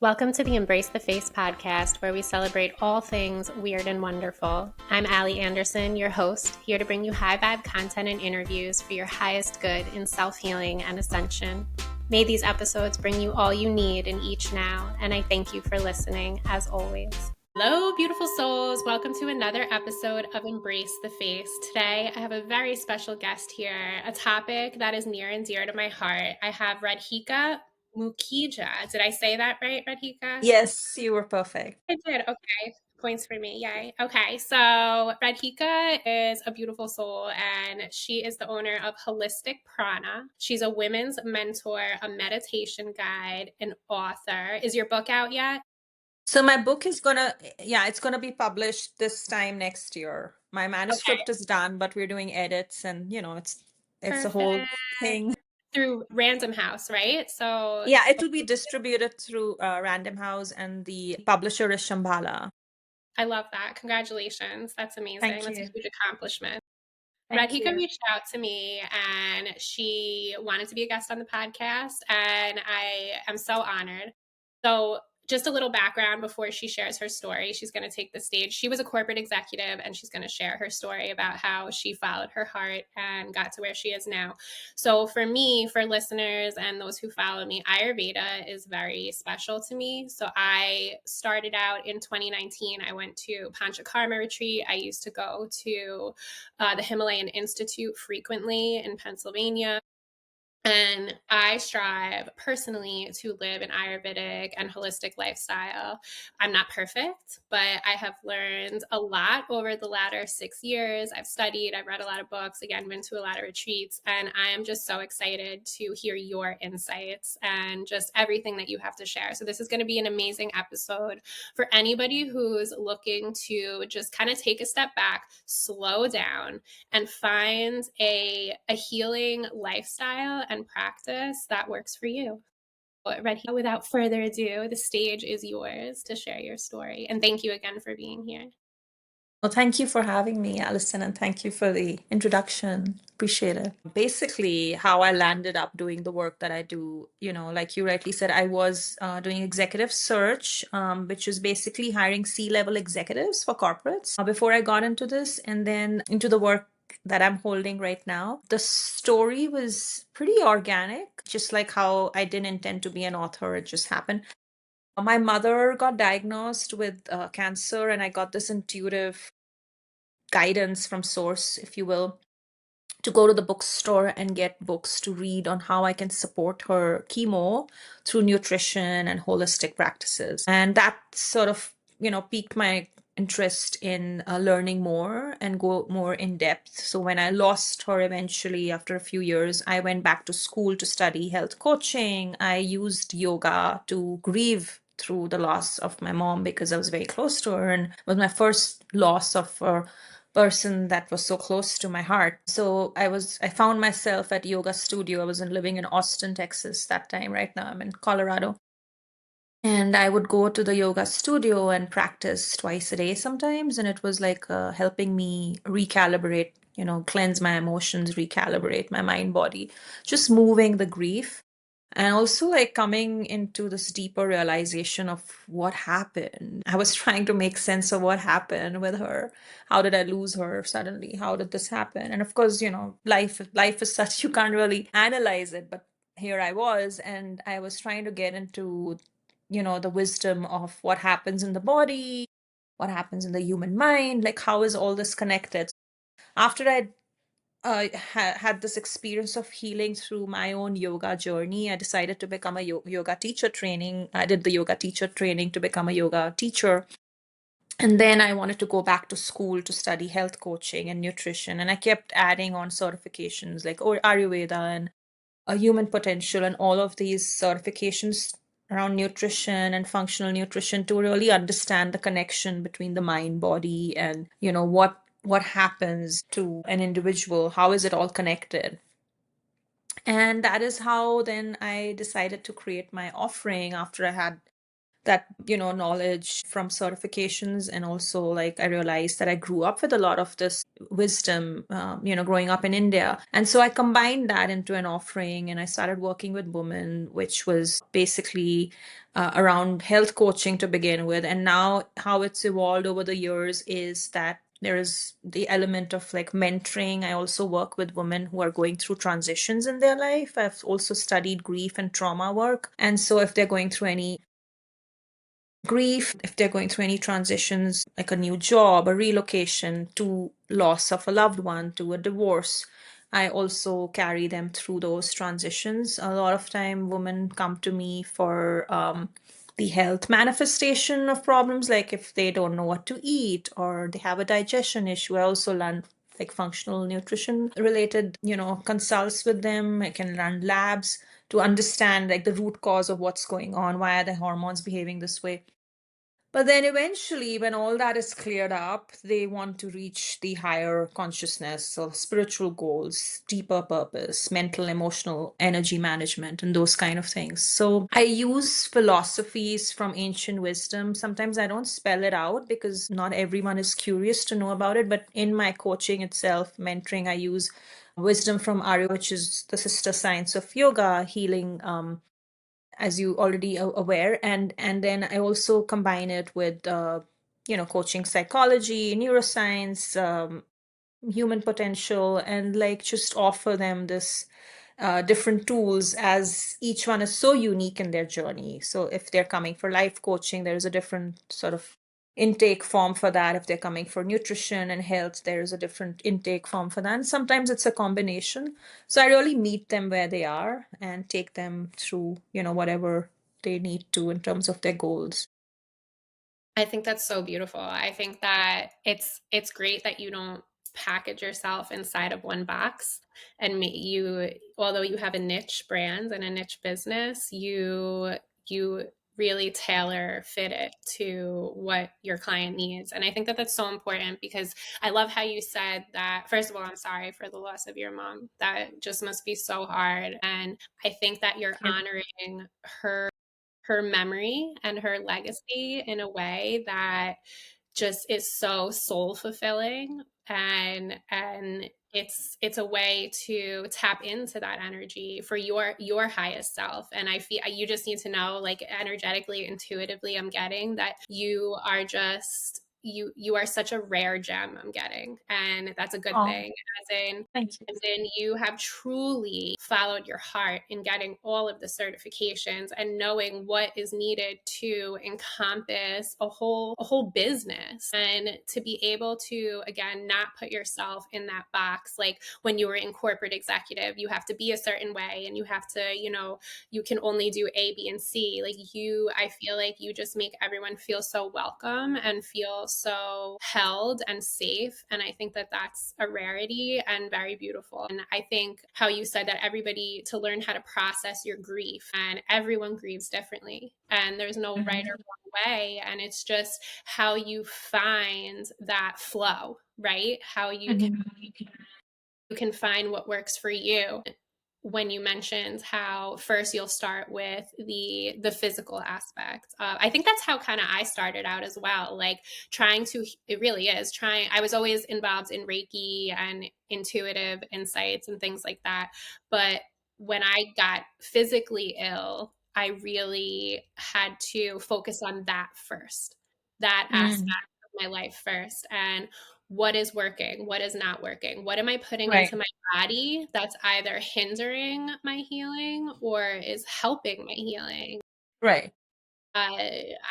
Welcome to the Embrace the Face podcast, where we celebrate all things weird and wonderful. I'm Allie Anderson, your host, here to bring you high vibe content and interviews for your highest good in self-healing and ascension. May these episodes bring you all you need in each now, and I thank you for listening, as always. Hello, beautiful souls. Welcome to another episode of Embrace the Face. Today, I have a very special guest here, a topic that is near and dear to my heart. I have Radhika Mukhija. Did I say that right, Radhika? Yes, you were perfect. I did. Okay. Points for me. Yay. Okay. So Radhika is a beautiful soul and she is the owner of Holistic Prana. She's a women's mentor, a meditation guide, an author. Is your book out yet? So my book is it's gonna be published this time next year. My Okay. manuscript is done, but we're doing edits and it's a whole Perfect. thing. Through Random House, right? So Yeah, it will be distributed through Random House and the publisher is Shambhala. I love that. Congratulations. That's amazing. Thank That's a you. huge accomplishment. Thank Radhika you. reached out to me and she wanted to be a guest on the podcast, and I am so honored. So, just a little background before she shares her story. She's going to take the stage. She was a corporate executive and she's going to share her story about how she followed her heart and got to where she is now. So, for me, for listeners and those who follow me, Ayurveda is very special to me. So, I started out in 2019. I went to Panchakarma retreat. I used to go to the Himalayan Institute frequently in Pennsylvania. And I strive personally to live an Ayurvedic and holistic lifestyle. I'm not perfect, but I have learned a lot over the latter 6 years. I've studied, I've read a lot of books, again, been to a lot of retreats, and I am just so excited to hear your insights and just everything that you have to share. So this is going to be an amazing episode for anybody who's looking to just kind of take a step back, slow down, and find a healing lifestyle and practice that works for you. Radhika, without further ado, the stage is yours to share your story. And thank you again for being here. Well, thank you for having me, Alison, and thank you for the introduction. Appreciate it. Basically, how I landed up doing the work that I do, like you rightly said, I was doing executive search, which is basically hiring C-level executives for corporates before I got into this and then into the work that I'm holding right now. The story was pretty organic, just like how I didn't intend to be an author, it just happened. My mother got diagnosed with cancer, and I got this intuitive guidance from source, if you will, to go to the bookstore and get books to read on how I can support her chemo through nutrition and holistic practices. And that sort of, piqued my interest in learning more and go more in depth. So when I lost her eventually after a few years, I went back to school to study health coaching. I used yoga to grieve through the loss of my mom because I was very close to her, and it was my first loss of a person that was so close to my heart. So I found myself at yoga studio. I was living in Austin, Texas that time. Right now I'm in Colorado. And I would go to the yoga studio and practice twice a day sometimes. And it was like helping me recalibrate, cleanse my emotions, recalibrate my mind, body, just moving the grief. And also like coming into this deeper realization of what happened. I was trying to make sense of what happened with her. How did I lose her suddenly? How did this happen? And of course, life is such you can't really analyze it, but here I was, and I was trying to get into the wisdom of what happens in the body, what happens in the human mind, like how is all this connected. After I had this experience of healing through my own yoga journey, I decided to become a yoga teacher training. I did the yoga teacher training to become a yoga teacher. And then I wanted to go back to school to study health coaching and nutrition. And I kept adding on certifications like Ayurveda and a human potential and all of these certifications around nutrition and functional nutrition to really understand the connection between the mind, body, and what happens to an individual, how is it all connected. And that is how then I decided to create my offering after I had that, knowledge from certifications. And also, like, I realized that I grew up with a lot of this wisdom, growing up in India. And so I combined that into an offering, and I started working with women, which was basically around health coaching to begin with. And now how it's evolved over the years is that there is the element of like mentoring. I also work with women who are going through transitions in their life. I've also studied grief and trauma work. And so if they're going through any grief, if they're going through any transitions, like a new job, a relocation, to loss of a loved one, to a divorce, I also carry them through those transitions. A lot of time, women come to me for the health manifestation of problems, like if they don't know what to eat or they have a digestion issue. I also learn like functional nutrition related, consults with them. I can run labs to understand like the root cause of what's going on, why are the hormones behaving this way. But then eventually, when all that is cleared up, they want to reach the higher consciousness or spiritual goals, deeper purpose, mental, emotional, energy management, and those kind of things. So I use philosophies from ancient wisdom. Sometimes I don't spell it out because not everyone is curious to know about it. But in my coaching itself, mentoring, I use wisdom from Ayurveda, which is the sister science of yoga, healing, as you already are aware. And then I also combine it with coaching psychology, neuroscience, human potential, and like just offer them this different tools, as each one is so unique in their journey. So if they're coming for life coaching, there's a different sort of intake form for that. If they're coming for nutrition and health, there's a different intake form for that. And sometimes it's a combination. So I really meet them where they are and take them through, whatever they need to in terms of their goals. I think that's so beautiful. I think that it's great that you don't package yourself inside of one box, and you, although you have a niche brand and a niche business, you really tailor fit it to what your client needs. And I think that that's so important, because I love how you said that. First of all, I'm sorry for the loss of your mom. That just must be so hard. And I think that you're Yeah. honoring her memory and her legacy in a way that just is so soul fulfilling, and it's a way to tap into that energy for your highest self. And I feel you just need to know, like, energetically, intuitively, I'm getting that you are just you are such a rare gem, I'm getting, and that's a good Oh, thing. as in thank you. as in you have truly followed your heart in getting all of the certifications and knowing what is needed to encompass a whole business, and to be able to, again, not put yourself in that box. Like when you were in corporate executive, you have to be a certain way, and you have to, you can only do A, B, and C. Like I feel like you just make everyone feel so welcome and feel so held and safe. And I think that that's a rarity and very beautiful. And I think how you said that everybody, to learn how to process your grief, and everyone grieves differently, and there's no right or Mhm. wrong way. And it's just how you find that flow, right? How Mhm. you can find what works for you. When you mentioned how first you'll start with the physical aspect, I think that's how kind of I started out as well, like trying to, it really is trying. I was always involved in Reiki and intuitive insights and things like that, but when I got physically ill, I really had to focus on that first, that Mm. aspect of my life first. And what is working, what is not working, what am I putting into Right. my body that's either hindering my healing or is helping my healing. Right. uh,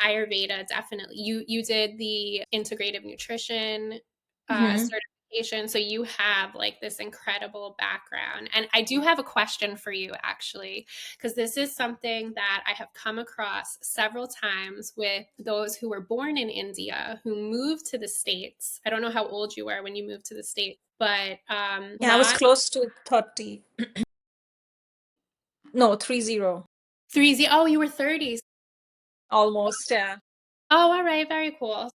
Ayurveda, definitely. You did the integrative nutrition Hmm. certification, so you have like this incredible background. And I do have a question for you, actually, because this is something that I have come across several times with those who were born in India who moved to the States. I don't know how old you were when you moved to the States, but Yeah, I was close to 30. No, 30. oh, you were 30s. Almost, yeah. Oh, all right, very cool.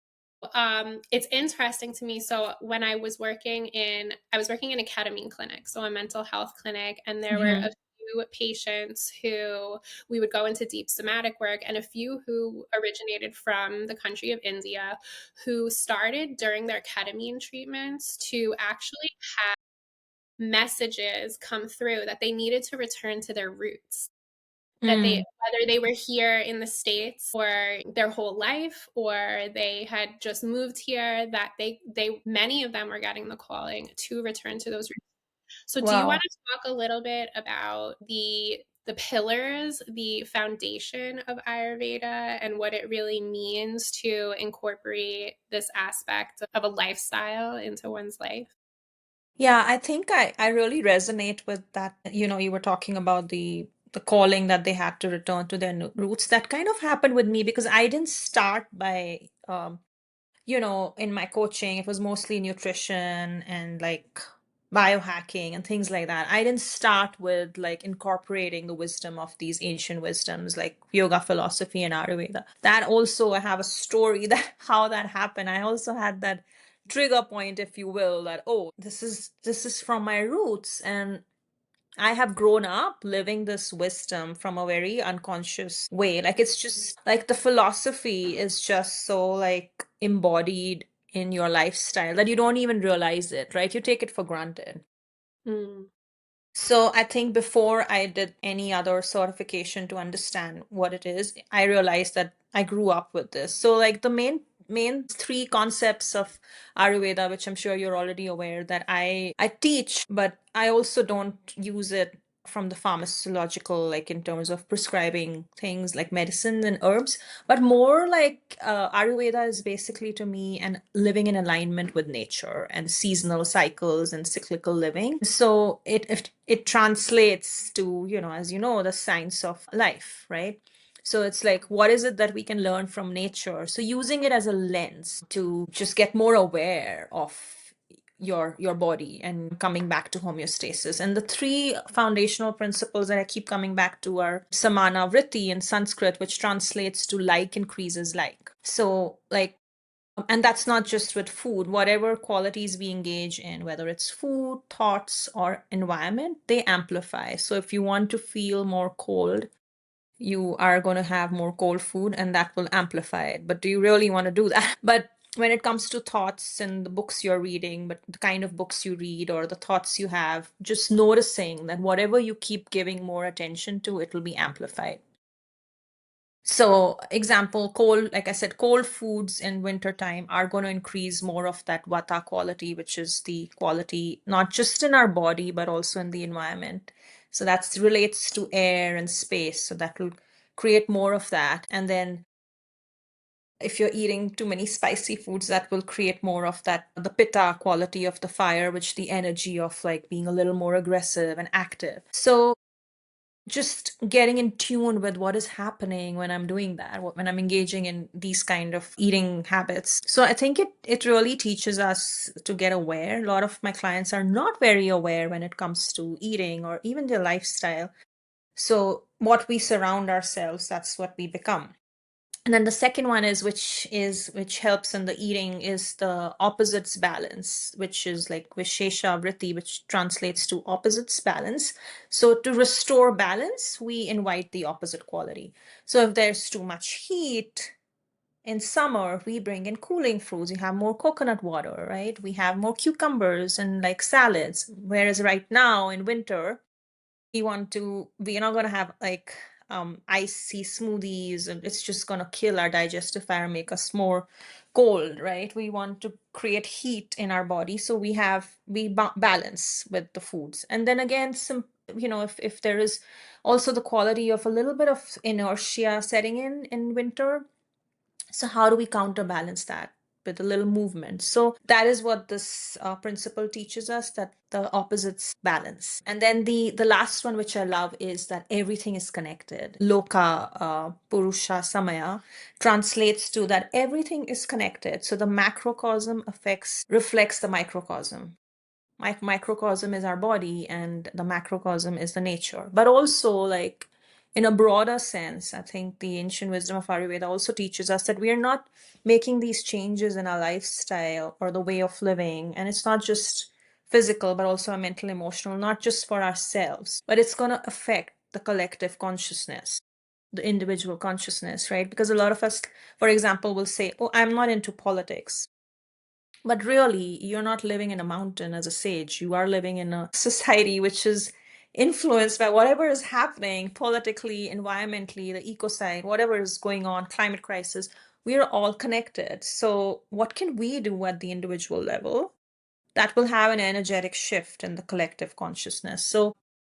It's interesting to me. So when I was working in a ketamine clinic, so a mental health clinic, and there were Hmm. patients who we would go into deep somatic work, and a few who originated from the country of India who started during their ketamine treatments to actually have messages come through that they needed to return to their roots, that they, Mm. whether they were here in the States for their whole life or they had just moved here, that they many of them were getting the calling to return to those roots. So do you want Wow. to talk a little bit about the pillars, the foundation of Ayurveda, and what it really means to incorporate this aspect of a lifestyle into one's life? Yeah, I think I really resonate with that. You were talking about the calling that they had to return to their roots. That kind of happened with me because I didn't start by in my coaching, it was mostly nutrition and like biohacking and things like that. I didn't start with like incorporating the wisdom of these ancient wisdoms like yoga philosophy and Ayurveda. That also, I have a story that how that happened. I also had that trigger point, if you will, that oh, this is from my roots, and I have grown up living this wisdom from a very unconscious way. Like it's just like the philosophy is just so like embodied in your lifestyle that you don't even realize it, right? You take it for granted. Mm. So I think before I did any other certification to understand what it is, I realized that I grew up with this. So like the main three concepts of Ayurveda, which I'm sure you're already aware that I teach, but I also don't use it from the pharmacological, like in terms of prescribing things like medicine and herbs, but more like Ayurveda is basically to me and living in alignment with nature and seasonal cycles and cyclical living. So it translates to, as you know, the science of life, right? So it's like, what is it that we can learn from nature? So using it as a lens to just get more aware of your body and coming back to homeostasis. And the three foundational principles that I keep coming back to are samana vritti in Sanskrit, which translates to like increases like. So like, and that's not just with food, whatever qualities we engage in, whether it's food, thoughts, or environment, they amplify. So if you want to feel more cold, you are going to have more cold food and that will amplify it. But do you really want to do that? But when it comes to thoughts and the books you're reading, but the kind of books you read or the thoughts you have, just noticing that whatever you keep giving more attention to, it will be amplified. So, example, cold, like I said, cold foods in wintertime are going to increase more of that vata quality, which is the quality not just in our body, but also in the environment. So that relates to air and space. So that will create more of that. And then if you're eating too many spicy foods, that will create more of that, the pitta quality of the fire, which the energy of like being a little more aggressive and active. So just getting in tune with what is happening when I'm doing that, when I'm engaging in these kind of eating habits. So I think it really teaches us to get aware. A lot of my clients are not very aware when it comes to eating or even their lifestyle. So what we surround ourselves, that's what we become. And then the second one is which helps in the eating is the opposites balance, which is like Vishesha Vritti, which translates to opposites balance. So to restore balance, we invite the opposite quality. So if there's too much heat in summer, we bring in cooling fruits. We have more coconut water, right? We have more cucumbers and like salads. Whereas right now in winter, we're not going to have like icy smoothies, and it's just going to kill our digestive fire, make us more cold, right? We want to create heat in our body, so we balance with the foods. And then again, some, if there is also the quality of a little bit of inertia setting in winter, so how do we counterbalance that with a little movement? So that is what this principle teaches us, that the opposites balance. And then the last one, which I love, is that everything is connected. Loka Purusha Samaya translates to that everything is connected. So the macrocosm reflects the microcosm. Microcosm is our body and the macrocosm is the nature. But also, like in a broader sense, I think the ancient wisdom of Ayurveda also teaches us that we are not making these changes in our lifestyle or the way of living, and it's not just physical, but also our mental, emotional, not just for ourselves, but it's going to affect the collective consciousness, the individual consciousness, right? Because a lot of us, for example, will say, oh, I'm not into politics. But really, you're not living in a mountain as a sage. You are living in a society which is influenced by whatever is happening politically, environmentally, the ecocide, whatever is going on, climate crisis. We are all connected. So, what can we do at the individual level that will have an energetic shift in the collective consciousness? So,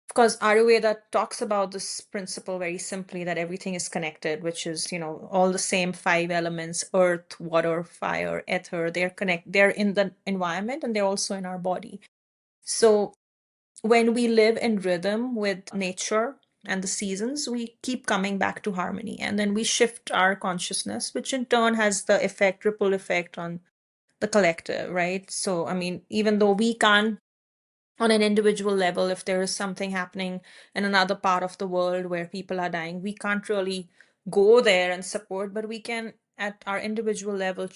of course, Ayurveda talks about this principle very simply, that everything is connected, which is, all the same five elements: earth, water, fire, ether. They're in the environment and they're also in our body. So when we live in rhythm with nature and the seasons, we keep coming back to harmony. And then we shift our consciousness, which in turn has the ripple effect on the collective, right? So, I mean, even though we can't on an individual level, if there is something happening in another part of the world where people are dying, we can't really go there and support, but we can, at our individual level,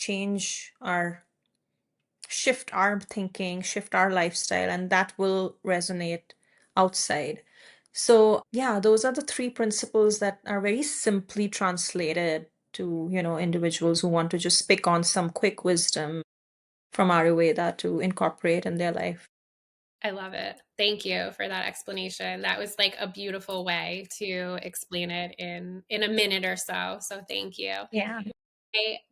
shift our thinking, shift our lifestyle, and that will resonate outside. So, yeah, those are the three principles that are very simply translated to, individuals who want to just pick on some quick wisdom from Ayurveda to incorporate in their life. I love it. Thank you for that explanation. That was like a beautiful way to explain it in a minute or so. So thank you. Yeah.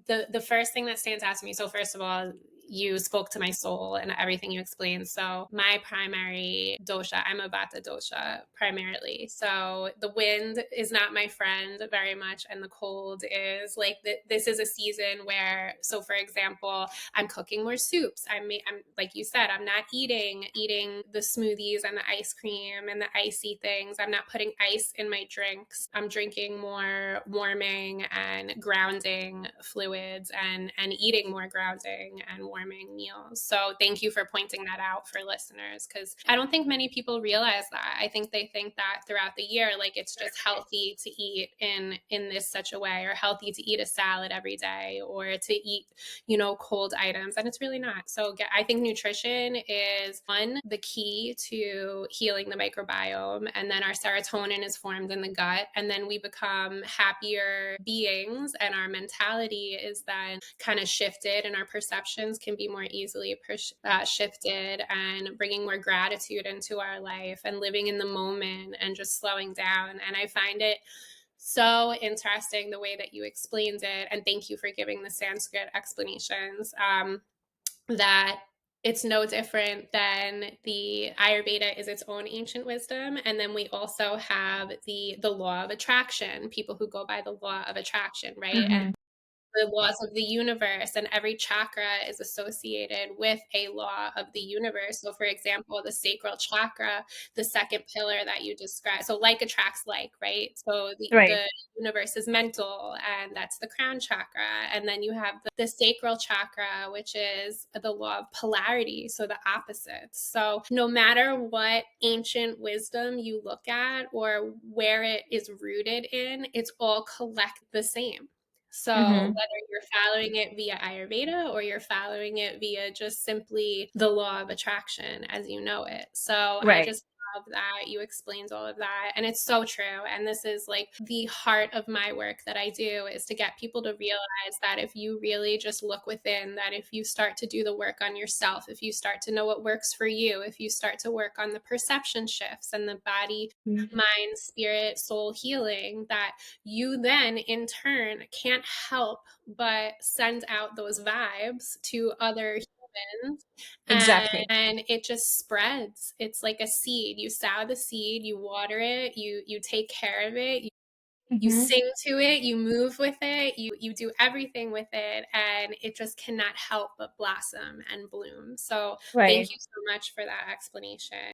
The first thing that stands out to me, so first of all, you spoke to my soul and everything you explained. So my primary dosha, I'm a vata dosha primarily. So the wind is not my friend very much, and the cold is like this is a season where, so for example, I'm cooking more soups. I'm like you said, I'm not eating the smoothies and the ice cream and the icy things. I'm not putting ice in my drinks. I'm drinking more warming and grounding fluids and eating more grounding and warming meals. So thank you for pointing that out for listeners, because I don't think many people realize that. I think they think that throughout the year, like it's just healthy to eat in this such a way, or healthy to eat a salad every day, or to eat cold items, and it's really not. So I think nutrition is the key to healing the microbiome, and then our serotonin is formed in the gut, and then we become happier beings, and our mentality is then kind of shifted, and our perceptions can be more easily shifted, and bringing more gratitude into our life and living in the moment and just slowing down. And I find it so interesting the way that you explained it, and thank you for giving the Sanskrit explanations. That it's no different than the Ayurveda is its own ancient wisdom, and then we also have the law of attraction. People who go by the law of attraction, right? And Mm-hmm. the laws of the universe, and every chakra is associated with a law of the universe. So for example, the sacral chakra, the second pillar that you described, so like attracts like, right? So the Right. universe is mental, and that's the crown chakra. And then you have the sacral chakra, which is the law of polarity, so the opposites. So no matter what ancient wisdom you look at or where it is rooted in, it's all collect the same. So Mm-hmm. whether you're following it via Ayurveda or you're following it via just simply the law of attraction as you know it. So I Right. just love that you explained all of that. And it's so true. And this is like the heart of my work that I do, is to get people to realize that if you really just look within, that if you start to do the work on yourself, if you start to know what works for you, if you start to work on the perception shifts and the body, mind, spirit, soul healing, that you then in turn can't help but send out those vibes to other humans, Exactly. and it just spreads. It's like a seed. You sow the seed, you water it, you take care of it, you Mm-hmm. sing to it, you move with it, you do everything with it, and it just cannot help but blossom and bloom. So thank Right. you so much for that explanation.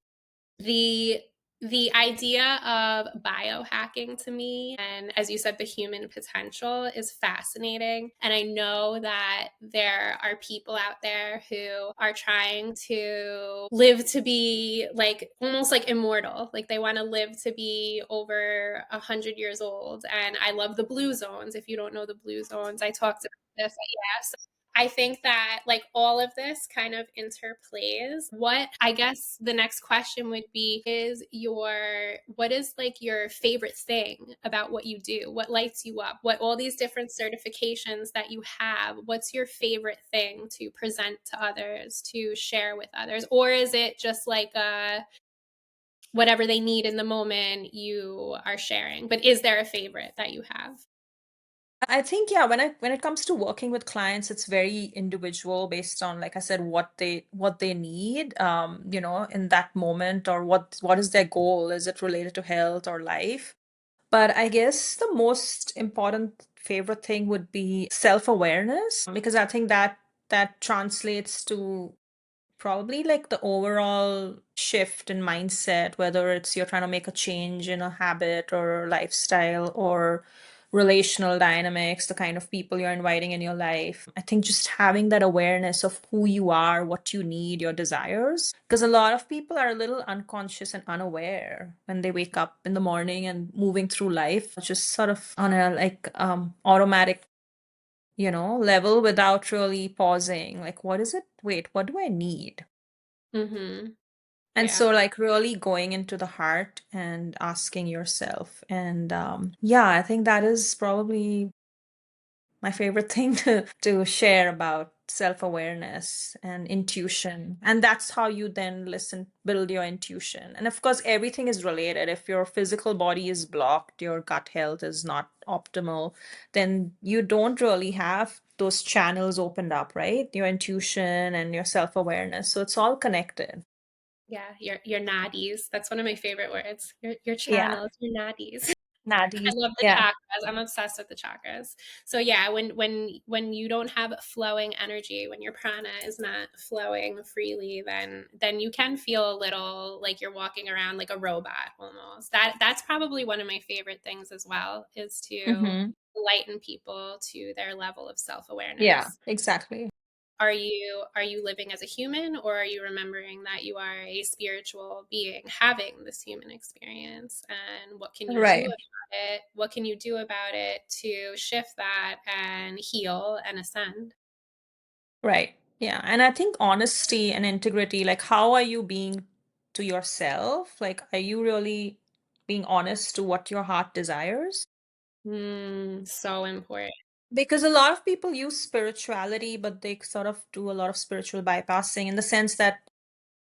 The idea of biohacking to me, and as you said, the human potential is fascinating. And I know that there are people out there who are trying to live to be like almost like immortal. Like they want to live to be over 100 years old. And I love the blue zones. If you don't know the blue zones, I talked about this. Yes. I think that like all of this kind of interplays. What I guess the next question would be is what is like your favorite thing about what you do? What lights you up? What all these different certifications that you have, what's your favorite thing to present to others, to share with others? Or is it just like whatever they need in the moment you are sharing? But is there a favorite that you have? I think, yeah, when it comes to working with clients, it's very individual based on, like I said, what they need, in that moment, or what is their goal? Is it related to health or life? But I guess the most important favorite thing would be self-awareness, because I think that translates to probably like the overall shift in mindset, whether it's you're trying to make a change in a habit or lifestyle or relational dynamics, the kind of people you're inviting in your life. I think just having that awareness of who you are, what you need, your desires, because a lot of people are a little unconscious and unaware when they wake up in the morning and moving through life, just sort of on a like automatic level without really pausing. Like, what is it? Wait, what do I need? Mhm. And Yeah. so, like, really going into the heart and asking yourself. And yeah, I think that is probably my favorite thing to share about self-awareness and intuition. And that's how you then listen, build your intuition. And of course, everything is related. If your physical body is blocked, your gut health is not optimal, then you don't really have those channels opened up, right? Your intuition and your self-awareness. So it's all connected. Yeah, your nadis. That's one of my favorite words. Your Yeah. channels, your nadis. I Nadis. love the Yeah. chakras. I'm obsessed with the chakras. So yeah, when you don't have flowing energy, when your prana is not flowing freely, then you can feel a little like you're walking around like a robot almost. That's probably one of my favorite things as well, is to Mm-hmm. lighten people to their level of Yeah, self-awareness. exactly. Are you living as a human, or are you remembering that you are a spiritual being having this human experience, and what can you do Right. about it? What can you do about it to shift that and heal and ascend? Right. Yeah. And I think honesty and integrity, like how are you being to yourself? Like, are you really being honest to what your heart desires? So important. Because a lot of people use spirituality, but they sort of do a lot of spiritual bypassing in the sense that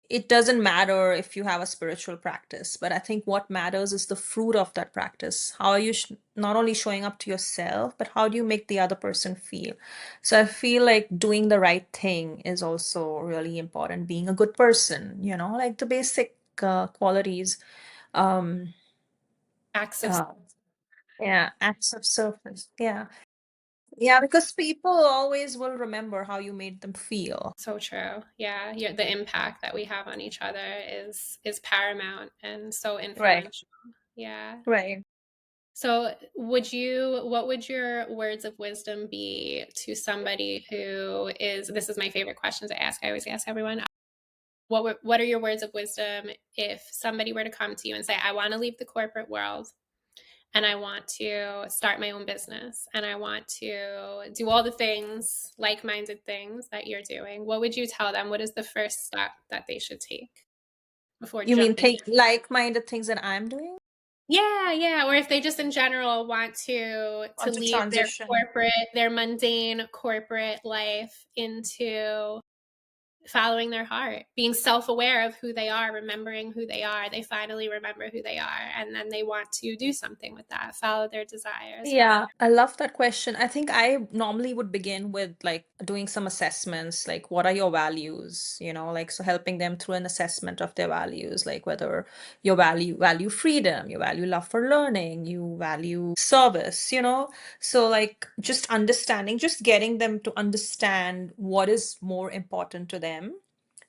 it doesn't matter if you have a spiritual practice, but I think what matters is the fruit of that practice. How are you not only showing up to yourself, but how do you make the other person feel? So I feel like doing the right thing is also really important. Being a good person, like the basic qualities. Um, Acts of uh, yeah, acts of service. Yeah. Yeah, because people always will remember how you made them feel. so true. Yeah, the impact that we have on each other is paramount and so Right. influential. Yeah. Right. So, what would your words of wisdom be to somebody who is, this is my favorite question to ask. I always ask everyone, what are your words of wisdom if somebody were to come to you and say, I want to leave the corporate world and I want to start my own business and I want to do all the things, like-minded things that you're doing. What would you tell them? What is the first step that they should take before You mean jumping think in? like-minded things that I'm doing? Yeah, yeah, or if they just in general want Want to to leave their transition? their mundane corporate life into following their heart, being self-aware of who they are, remembering who they are. They finally remember who they are, and then they want to do something with that, follow their desires. Yeah, I love that question. I think I normally would begin with like doing some assessments, like what are your values, like so helping them through an assessment of their values, like whether your value freedom, you value love for learning, you value service, So like just understanding, just getting them to understand what is more important to them,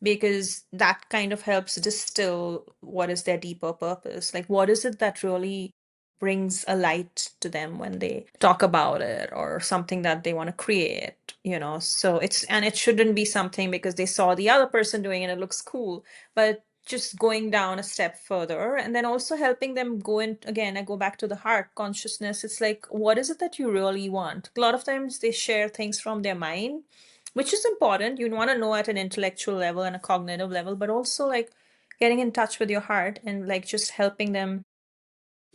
because that kind of helps distill what is their deeper purpose. Like what is it that really brings a light to them when they talk about it, or something that they want to create, so it shouldn't be something because they saw the other person doing it, it looks cool, but just going down a step further, and then also helping them go in again. I go back to the heart consciousness. It's like, what is it that you really want? A lot of times they share things from their mind, which is important. You want to know at an intellectual level and a cognitive level, but also like getting in touch with your heart and like just helping them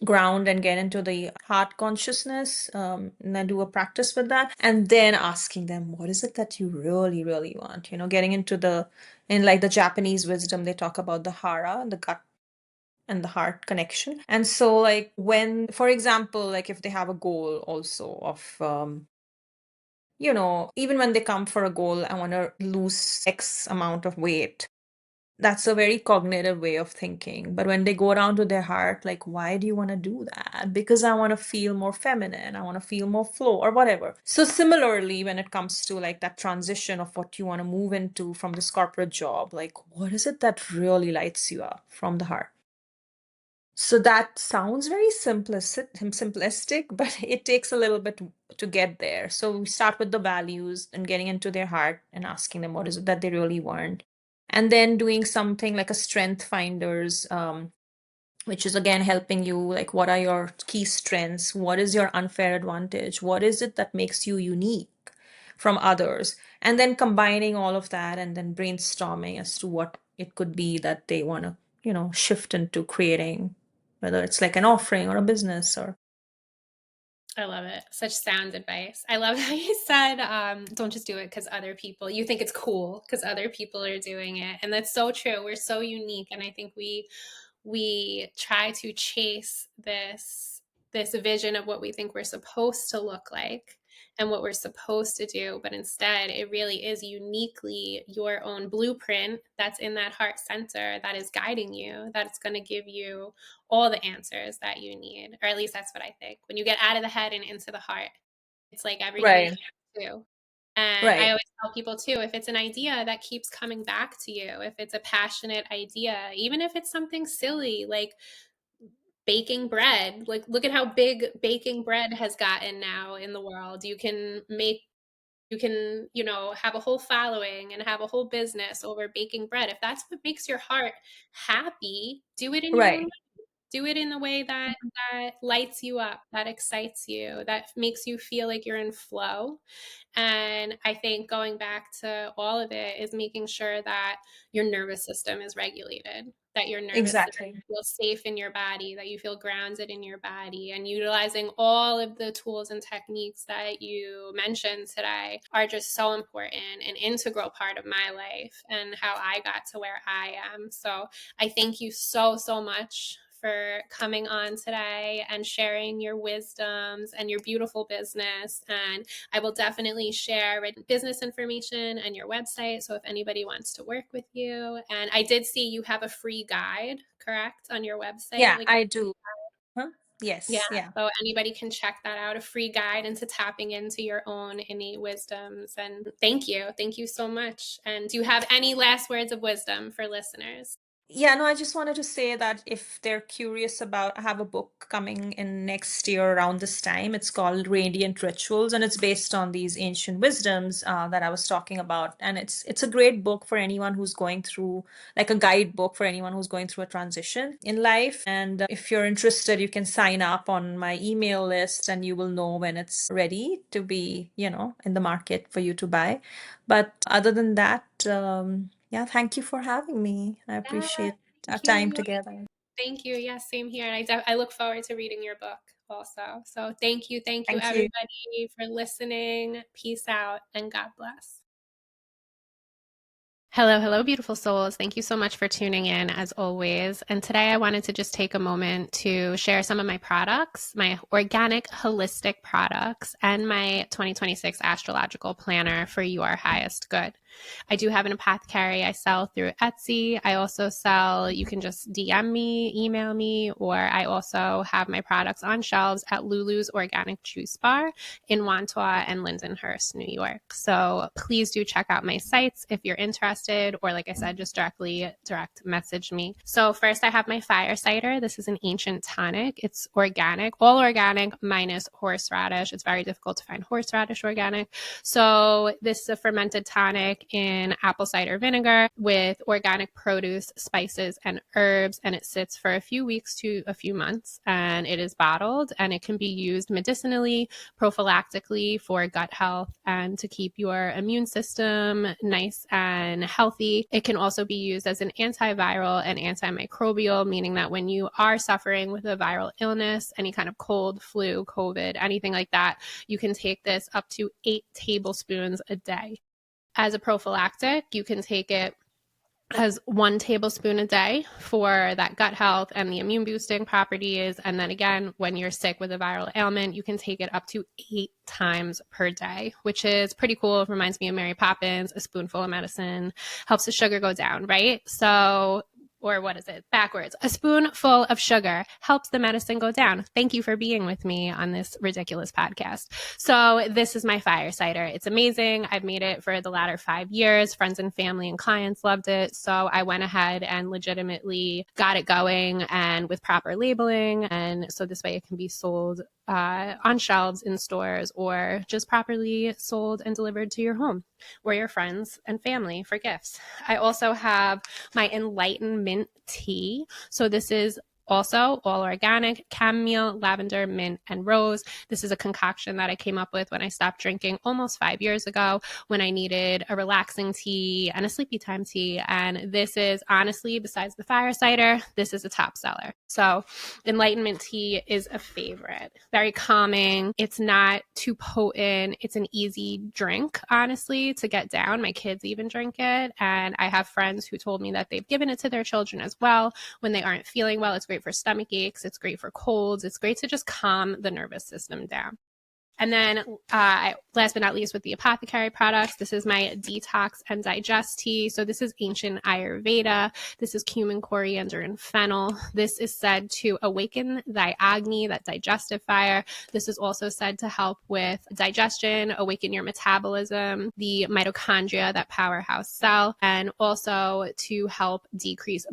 ground and get into the heart consciousness, and then do a practice with that, and then asking them, what is it that you really really want, getting into the, in like the Japanese wisdom, they talk about the hara, the gut and the heart connection. And so like when, for example, like if they have a goal also of even when they come for a goal, I want to lose X amount of weight. That's a very cognitive way of thinking. But when they go down to their heart, like, why do you want to do that? Because I want to feel more feminine. I want to feel more flow or whatever. So similarly, when it comes to like that transition of what you want to move into from this corporate job, like, what is it that really lights you up from the heart? So that sounds very simplistic, but it takes a little bit to get there. So we start with the values and getting into their heart and asking them what is it that they really want. And then doing something like a strength finders, which is again helping you like, what are your key strengths? What is your unfair advantage? What is it that makes you unique from others? And then combining all of that and then brainstorming as to what it could be that they want to, shift into creating, whether it's like an offering or a business or. I love it. Such sound advice. I love how you said, don't just do it because other people, you think it's cool because other people are doing it. And that's so true. We're so unique. And I think we try to chase this vision of what we think we're supposed to look like and what we're supposed to do, but instead it really is uniquely your own blueprint that's in that heart center that is guiding you, that's going to give you all the answers that you need, or at least that's what I think. When you get out of the head and into the heart, it's like everything Right, comes too. And I right, always tell people too, if it's an idea that keeps coming back to you, if it's a passionate idea, even if it's something silly like baking bread, like look at how big baking bread has gotten now in the world. You can have a whole following and have a whole business over baking bread. If that's what makes your heart happy, do it in your own right. way. Do it in the way that lights you up, that excites you, that makes you feel like you're in flow. And I think going back to all of it is making sure that your nervous system is regulated, that your nervous system Exactly. feels safe in your body, that you feel grounded in your body, and utilizing all of the tools and techniques that you mentioned today are just so important, an integral part of my life and how I got to where I am. So I thank you so, so much for coming on today and sharing your wisdoms and your beautiful business. And I will definitely share business information and your website. So if anybody wants to work with you, and I did see you have a free guide, correct, on your website? Yeah, Like, I do. Huh? yeah. Yes, yeah. So anybody can check that out, a free guide into tapping into your own innate wisdoms. And thank you. Thank you so much. And do you have any last words of wisdom for listeners? Yeah, no, I just wanted to say that if they're curious about, I have a book coming in next year around this time. It's called Radiant Rituals, and it's based on these ancient wisdoms that I was talking about. And it's a great book for anyone who's going through, like a guidebook for anyone who's going through a transition in life. And if you're interested, you can sign up on my email list, and you will know when it's ready to be, in the market for you to buy. But other than that, yeah, thank you for having me. I Yeah, appreciate our thank time you. together. Thank you. Yes, same here. And I look forward to reading your book also. So thank you, Thank you. everybody, for listening. Peace out and God bless. Hello, hello, beautiful souls. Thank you so much for tuning in as always. And today I wanted to just take a moment to share some of my products, my organic, holistic products, and my 2026 astrological planner for your highest good. I do have an apothecary I sell through Etsy. I also sell, you can just DM me, email me, or I also have my products on shelves at Lulu's Organic Juice Bar in Wantua and Lindenhurst, New York. So please do check out my sites if you're interested, or like I said, just direct message me. So first I have my fire cider. This is an ancient tonic. It's organic, all organic minus horseradish. It's very difficult to find horseradish organic. So this is a fermented tonic probiotic in apple cider vinegar with organic produce, spices, and herbs, and it sits for a few weeks to a few months, and it is bottled, and it can be used medicinally, prophylactically for gut health and to keep your immune system nice and healthy. It can also be used as an antiviral and antimicrobial, meaning that when you are suffering with a viral illness, any kind of cold, flu, COVID, anything like that, you can take this up to 8 tablespoons a day. As a prophylactic, you can take it as 1 tablespoon a day for that gut health and the immune boosting properties. And then again, when you're sick with a viral ailment, you can take it up to 8 times per day, which is pretty cool. It reminds me of Mary Poppins, a spoonful of medicine helps the sugar go down, right? So, or what is it? Backwards. A spoonful of sugar helps the medicine go down. Thank you for being with me on this ridiculous podcast. So this is my fire cider. It's amazing. I've made it for the latter 5 years. Friends and family and clients loved it. So I went ahead and legitimately got it going and with proper labeling. And so this way it can be sold on shelves in stores or just properly sold and delivered to your home or your friends and family for gifts. I also have my Enlightenment tea. So this is also all organic, chamomile, lavender, mint, and rose. This is a concoction that I came up with when I stopped drinking almost 5 years ago when I needed a relaxing tea and a sleepy time tea. And this is honestly, besides the fire cider, this is a top seller. So Enlightenment tea is a favorite. Very calming. It's not too potent. It's an easy drink, honestly, to get down. My kids even drink it. And I have friends who told me that they've given it to their children as well when they aren't feeling well. It's great for stomach aches. It's great for colds. It's great to just calm the nervous system down. And then last but not least with the apothecary products, this is my detox and digest tea. So this is ancient Ayurveda. This is cumin, coriander, and fennel. This is said to awaken thy Agni, that digestive fire. This is also said to help with digestion, awaken your metabolism, the mitochondria, that powerhouse cell, and also to help decrease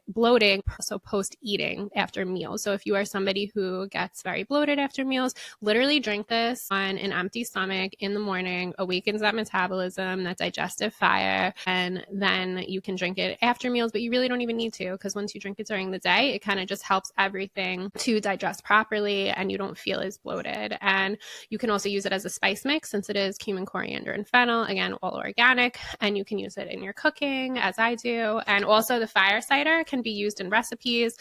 bloating, so post-eating after meals. So if you are somebody who gets very bloated after meals, literally drink this on an empty stomach in the morning, awakens that metabolism, that digestive fire, and then you can drink it after meals, but you really don't even need to, because once you drink it during the day, it kind of just helps everything to digest properly and you don't feel as bloated. And you can also use it as a spice mix since it is cumin, coriander, and fennel, again, all organic, and you can use it in your cooking as I do. And also the fire cider can be used in recipes.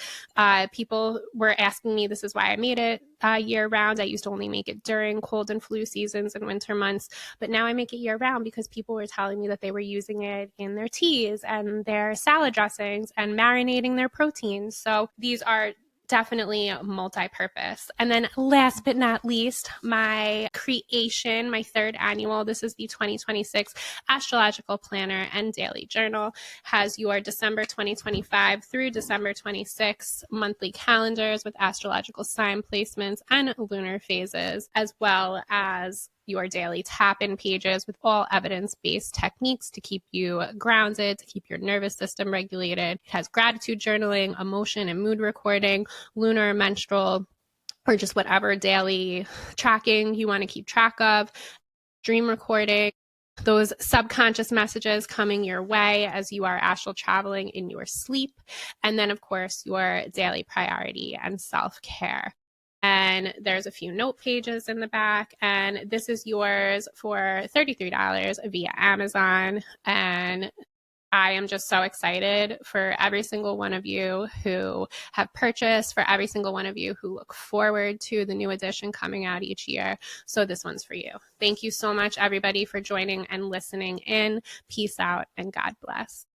People were asking me, this is why I made it year round. I used to only make it during cold and flu seasons and winter months, but now I make it year round because people were telling me that they were using it in their teas and their salad dressings and marinating their proteins. So these are definitely multi-purpose. And then last but not least, my creation, my 3rd annual, this is the 2026 Astrological Planner and Daily Journal, has your December 2025 through December 26 monthly calendars with astrological sign placements and lunar phases, as well as your daily tap-in pages with all evidence-based techniques to keep you grounded, to keep your nervous system regulated. It has gratitude journaling, emotion and mood recording, lunar, menstrual, or just whatever daily tracking you want to keep track of, dream recording, those subconscious messages coming your way as you are astral traveling in your sleep, and then, of course, your daily priority and self-care. And there's a few note pages in the back, and this is yours for $33 via Amazon. And I am just so excited for every single one of you who have purchased, for every single one of you who look forward to the new edition coming out each year. So this one's for you. Thank you so much, everybody, for joining and listening in. Peace out and God bless.